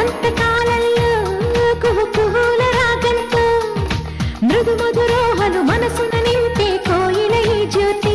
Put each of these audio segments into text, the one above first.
వసంత కాలంలో కుహు కుహుల రాగంతో మృదు మధురోహలు మనసున నింపే కోయిల ఈ జ్యోతి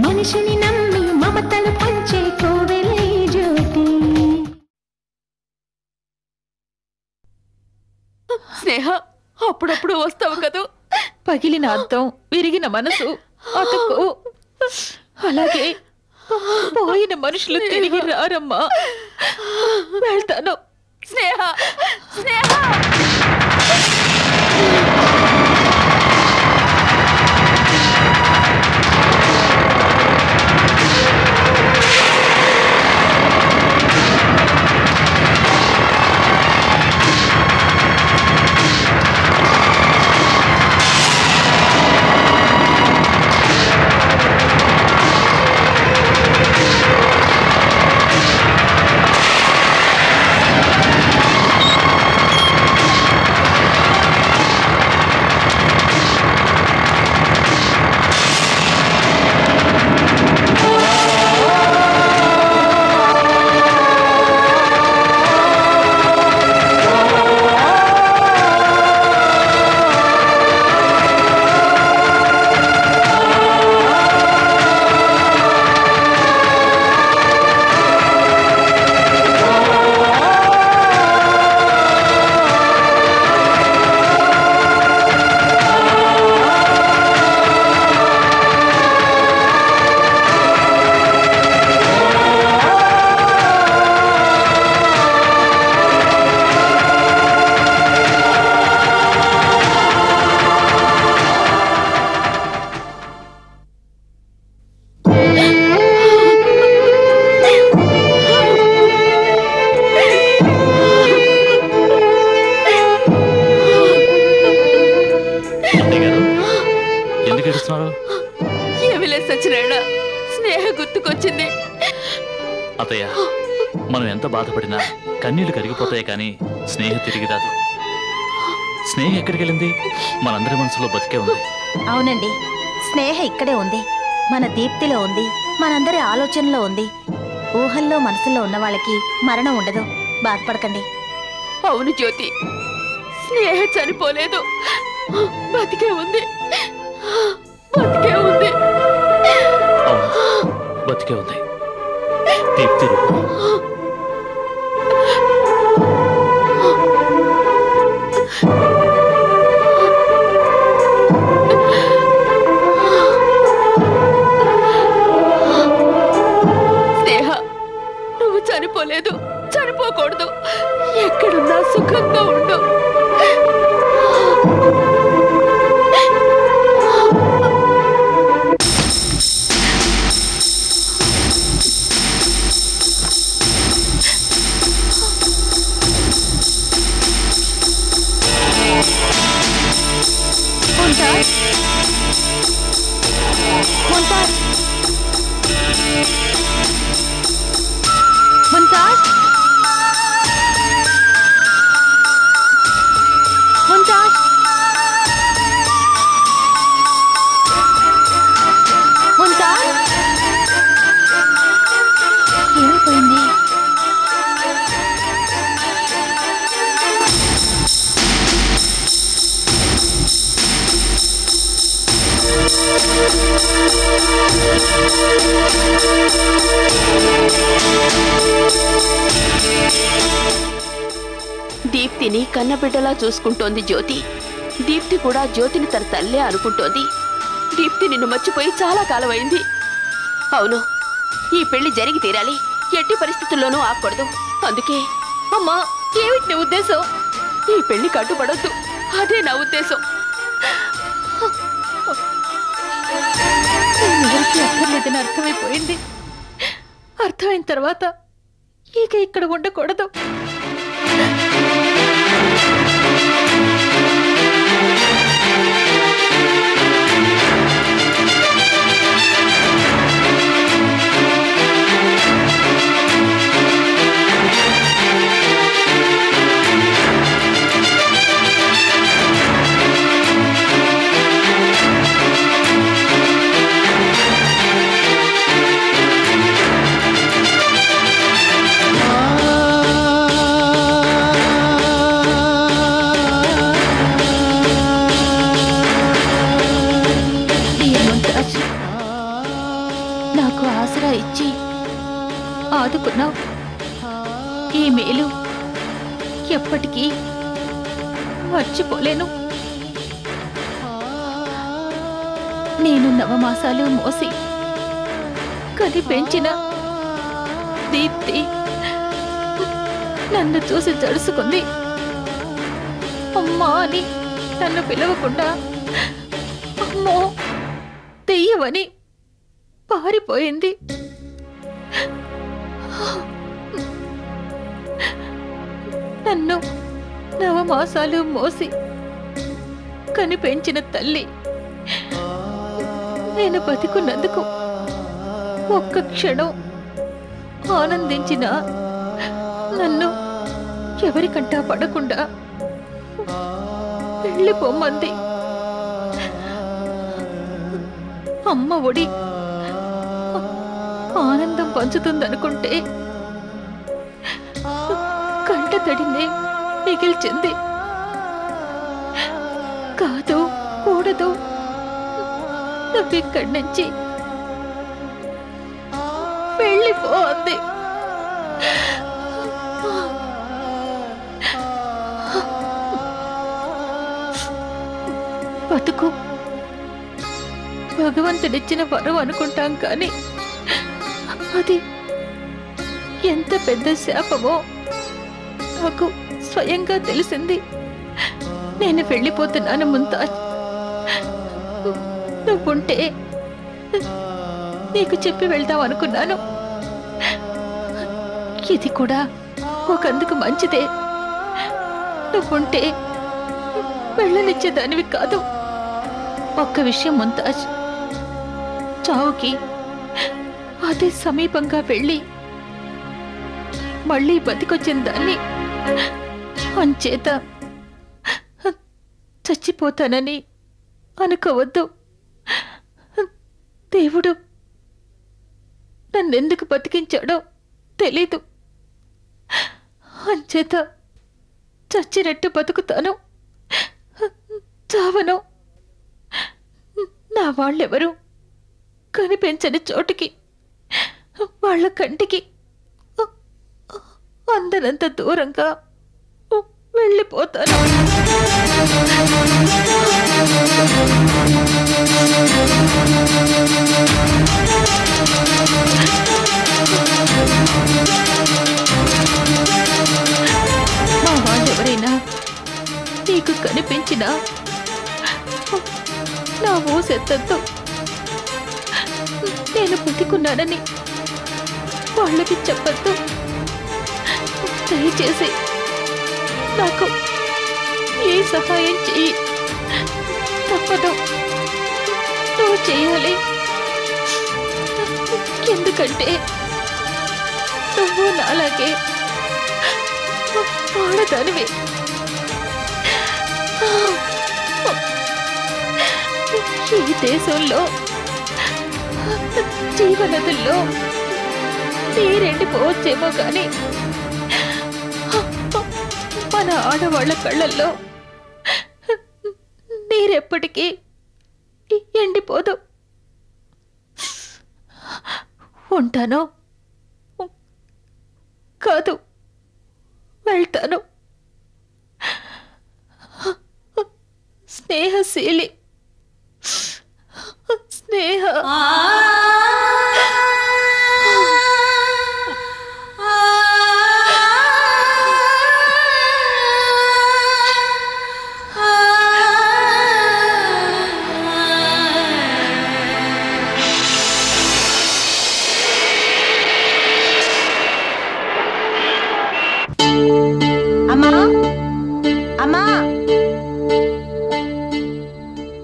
మనిషిని నమ్మి మమతలు పంచే కోవెల ఈ జ్యోతి. స్నేహ, అప్పుడప్పుడు వస్తావు కదూ. పగిలిన అద్దం, విరిగిన మనసు అతకు. అలాగే పోయిన మనుషులు తిరిగి రారమ్మా. వెళ్తాను. స్నేహ, స్నేహ. అతయ్య, మనం ఎంత బాధపడినా కన్నీళ్లు కరిగిపోతాయి కానీ స్నేహ తిరిగి రాదు. స్నేహ ఎక్కడికి వెళ్ళింది? మనందరి మనసులో బతికే ఉంది. అవునండి, స్నేహ ఇక్కడే ఉంది, మన దీప్తిలో ఉంది, మనందరి ఆలోచనలో ఉంది. ఊహల్లో మనసులో ఉన్న వాళ్ళకి మరణం ఉండదు, బాధపడకండి. అవును జ్యోతి, స్నేహ చనిపోలేదు, బతికే ఉంది, బతికే ఉంది. అవును, బతికే ఉంది. దీప్తి రూపం. స్నేహ, నువ్వు చనిపోలేదు, చనిపోకూడదు, ఎక్కడున్నా సుఖంగా ఉండు. దీప్తిని కన్నబిడ్డలా చూసుకుంటోంది జ్యోతి. దీప్తి కూడా జ్యోతిని తన తల్లే అనుకుంటోంది. దీప్తి నిన్ను మర్చిపోయి చాలా కాలం అయింది. అవును, ఈ పెళ్లి జరిగి తీరాలి, ఎట్టి పరిస్థితుల్లోనూ ఆగకూడదు. అందుకే అమ్మా, ఏమిటి నీ ఉద్దేశం? ఈ పెళ్లి కట్టుబడొద్దు, అదే నా ఉద్దేశం. ఎవరికి అక్కర్లేదని అర్థమైపోయింది. అర్థమైన తర్వాత ఇక ఇక్కడ ఉండకూడదు. ఆదుకున్నావు. ఈ మేలు ఎప్పటికీ మర్చిపోలేను. నేను నవమాసాలు మోసి కని పెంచిన దీప్తి నన్ను చూసి జడుసుకుంది. అమ్మా అని నన్ను పిలవకుండా అమ్మో దెయ్యమని పారిపోయింది. నన్ను నవమాసాలు మోసి కనిపెంచిన తల్లి నేను బతికున్నందుకు ఒక్క క్షణం ఆనందించిన నన్ను ఎవరికంటా పడకుండా వెళ్ళిపోమ్మంది. అమ్మ ఒడి ఆనందం పంచుతుందనుకుంటే కంట తడినే మిగిల్చింది. కాదు కూడదు, నువ్విక్కడి నుంచి వెళ్ళిపోంది. బతుకు భగవంతుడిచ్చిన వరం అనుకుంటాం కానీ అది ఎంత పెద్ద శాపమో నాకు స్వయంగా తెలిసింది. నేను వెళ్ళిపోతున్నాను ముంతాజ్. నువ్వుంటే నీకు చెప్పి వెళ్దాం అనుకున్నాను. ఇది కూడా ఒకందుకు మంచిదే. నువ్వుంటే వెళ్ళనిచ్చేదానివి కాదు. ఒక్క విషయం ముంతాజ్, చావుకి అదే సమీపంగా వెళ్ళి మళ్ళీ బతికొచ్చిన దాన్ని అంచేత చచ్చిపోతానని అనుకోవద్దు. దేవుడు నన్నెందుకు బతికించాడో తెలీదు. అంచేత చచ్చినట్టు బతుకుతాను, చావను. నా వాళ్ళెవరు కనిపించని చోటికి, వాళ్ళ కంటికి అందనంత దూరంగా వెళ్ళిపోతాను. మా వాళ్ళెవరైనా నీకు కనిపించినా నా ఊసెత్తద్దు. నేను బతికున్నానని వాళ్ళకి చెప్పద్దు. దయచేసి నాకు ఏ సహాయం చెయ్యి. తప్పదు, నువ్వు చేయాలి. ఎందుకంటే నువ్వు నాలాగే ఆడదానివే. ఈ దేశంలో జీవనదుల్లో నీరెండిపోవచ్చేమో కానీ మన ఆడవాళ్ల కళ్ళల్లో నీరెప్పటికీ ఎండిపోదు. ఉంటాను కాదు, వెళ్తాను. స్నేహశీలి స్నేహ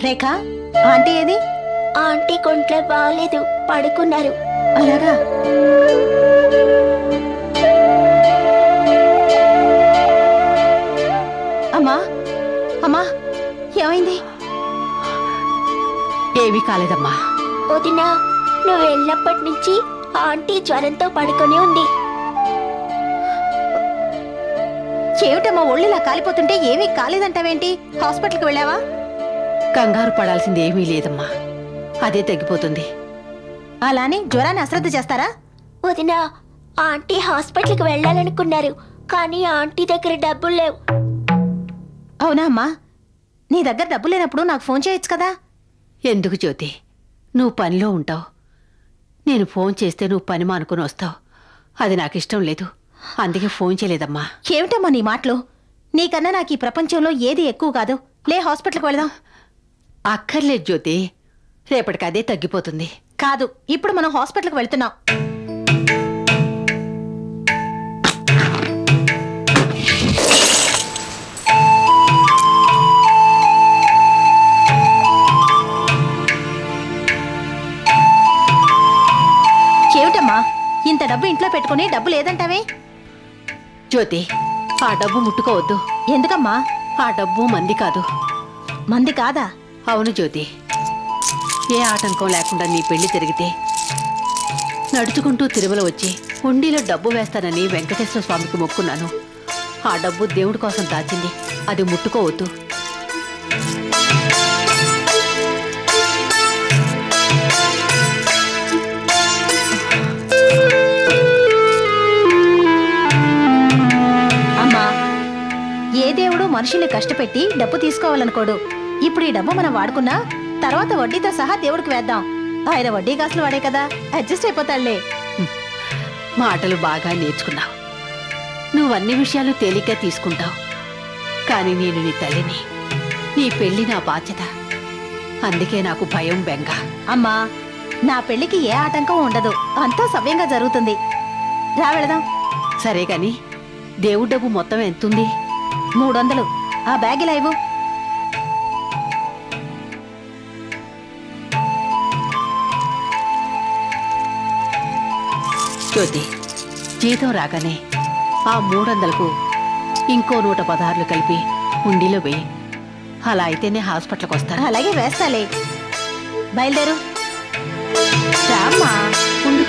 రేఖ, ఆంటీ ఏది? ఆంటీ కొంట్లో బాగాలేదు, పడుకున్నారు. అలాగా? అమ్మా అమ్మా, ఏమైంది? ఏమీ కాలేదమ్మా. వదినా, నువ్వు వెళ్ళినప్పటి నుంచి ఆంటీ జ్వరంతో పడుకొని ఉంది. ఏమిటమ్మా ఒళ్ళిలా కాలిపోతుంటే ఏమీ కాలేదంటావేంటి? హాస్పిటల్కి వెళ్ళావా? కంగారు పడాల్సింది ఏమీ లేదమ్మా, అదే తగ్గిపోతుంది. అలానే జ్వరాన్ని అశ్రద్ధ చేస్తారా? వదినా, ఆంటీ హాస్పిటల్కి వెళ్ళాలనుకున్నారు, కానీ ఆంటీ దగ్గర డబ్బులు లేవు. అవునా అమ్మా? నీ దగ్గర డబ్బు లేనప్పుడు నాకు ఫోన్ చేయొచ్చు కదా. ఎందుకు జ్యోతి, నువ్వు పనిలో ఉంటావు. నేను ఫోన్ చేస్తే నువ్వు పని మానుకుని వస్తావు. అది నాకు ఇష్టం లేదు, అందుకే ఫోన్ చేయలేదమ్మా. ఏమిటమ్మా నీ మాటలు? నీకన్నా నాకు ఈ ప్రపంచంలో ఏది ఎక్కువ కాదు. లే, హాస్పిటల్కి వెళదాం. అక్కర్లేదు జ్యోతి, రేపటికి అదే తగ్గిపోతుంది. కాదు, ఇప్పుడు మనం హాస్పిటల్కి వెళ్తున్నాం. ఏమిటమ్మా ఇంత డబ్బు ఇంట్లో పెట్టుకుని డబ్బు లేదంటావే? జ్యోతి, ఆ డబ్బు ముట్టుకోవద్దు. ఎందుకమ్మా? ఆ డబ్బు మంది కాదు. మంది కాదా? అవును జ్యోతి, ఏ ఆటంకం లేకుండా నీ పెళ్లి జరిగితే నడుచుకుంటూ తిరుమల వచ్చి హుండీలో డబ్బు వేస్తానని వెంకటేశ్వర స్వామికి మొక్కున్నాను. ఆ డబ్బు దేవుడి కోసం దాచింది, అది ముట్టుకోవద్దు. అమ్మా, ఏ దేవుడు మనుషుల్ని కష్టపెట్టి డబ్బు తీసుకోవాలనుకోడు. ఇప్పుడు ఈ డబ్బు మనం వాడుకున్నా తర్వాత వడ్డీతో సహా దేవుడికి వేద్దాం. ఆయన వడ్డీ కాసులు వాడే కదా, అడ్జస్ట్ అయిపోతాడులే. మాటలు బాగా నేర్చుకున్నావు. నువ్వన్ని విషయాలు తేలిగ్గా తీసుకుంటావు. కానీ నేను నీ తల్లిని, నీ పెళ్లి నా బాధ్యత. అందుకే నాకు భయం, బెంగ. అమ్మా, నా పెళ్లికి ఏ ఆటంకం ఉండదు, అంతా సవ్యంగా జరుగుతుంది. రా వెళదాం. సరే కాని దేవుడి డబ్బు మొత్తం ఎంతుంది? 300. ఆ బ్యాగ్ ఇలా ఇవ్వు. జ్యోతి, జీతం రాగానే ఆ 300కు ఇంకో 116 కలిపి హుండీలో వేయి. అలా అయితేనే హాస్పిటల్కి వస్తాను. అలాగే వేస్తాలే. బయలుదేరు. రామ్మా. ఉండు.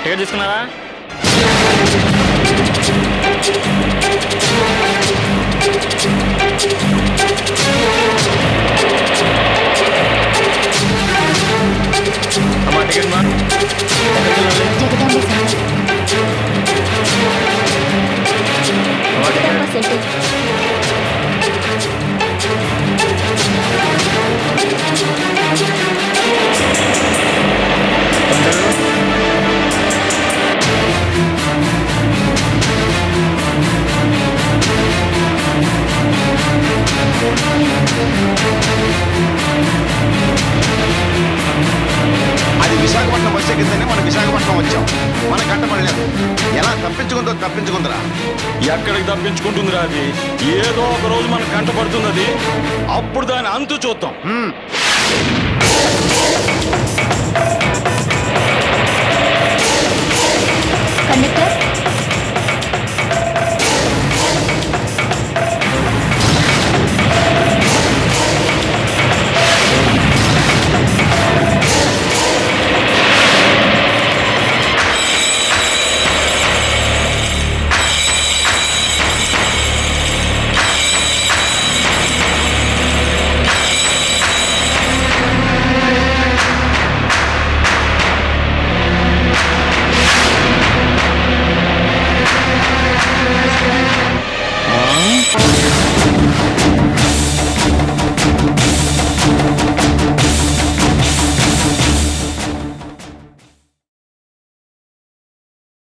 టికెట్ తీసుకున్నారా? అమ్మా టికెట్ మా అది విశాఖపట్నం వచ్చే కిందనే మనం విశాఖపట్నం వచ్చాం. మన కట్టపడలేదు. ఎలా తప్పించుకుందరా? ఎక్కడికి తప్పించుకుంటుందిరా? అది ఏదో ఒక రోజు మన కంట పడుతుంది. అది అప్పుడు దాని అంతు చూద్దాం. కండక్టర్,